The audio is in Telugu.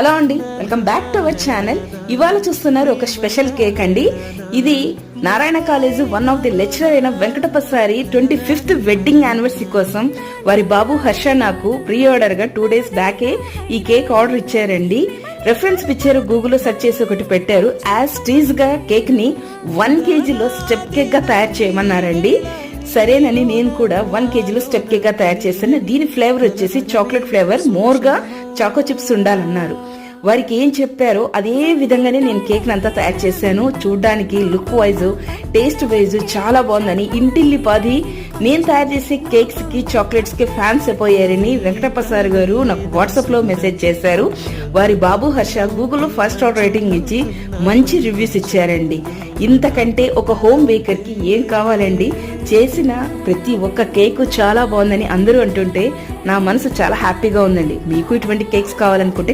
హలో అండి, welcome back to our channel. ఇవాళ చూస్తున్నారు ఒక స్పెషల్ కేక్ అండి. ఇది Narayana college one of the lecturer అయిన వెంకటపసారి 25th వెడ్డింగ్ యానివర్సరీ కోసం వారి బాబు హర్ష నాకు ప్రీ ఆర్డర్ గా 2 days బ్యాకే ఈ కేక్ ఆర్డర్ ఇచ్చారండి. రెఫరెన్స్ పిక్చర్ గూగుల్లో సెర్చ్ చేసి ఒకటి పెట్టారు. యాజ్ టీజ్ గా కేక్ ని 1 kg స్టెప్ కేక్ గా తయారు చేయమన్నారండి. సరేనని నేను కూడా 1 kg స్టెప్ కేక్ గా తయారు చేశాను. దీని ఫ్లేవర్ వచ్చేసి చాక్లెట్ ఫ్లేవర్, మోర్ గా చాకో చిప్స్ ఉండాలన్నారు. వారికి ఏం చెప్పారో అదే విధంగానే నేను కేక్ అంతా తయారు చేశాను. చూడ్డానికి లుక్ వైజ్, టేస్ట్ వైజ్ చాలా బాగుందని ఇంటిల్లిపాది నేను తయారు చేసే కేక్స్ కి, చాక్లెట్స్ కి ఫ్యాన్స్ అయిపోయారని వెంకటప్రసాద్ గారు నాకు వాట్సాప్ లో మెసేజ్ చేశారు. వారి బాబు హర్ష గూగుల్లో ఫస్ట్ స్టార్ రేటింగ్ ఇచ్చి మంచి రివ్యూస్ ఇచ్చారండి. ఇంతకంటే ఒక హోమ్ బేకర్ కి ఏం కావాలండి? చేసిన ప్రతి ఒక్క కేక్ చాలా బాగుందని అందరూ అంటుంటే నా మనసు చాలా హ్యాపీగా ఉందండి. మీకు ఇటువంటి కేక్స్ కావాలనుకుంటే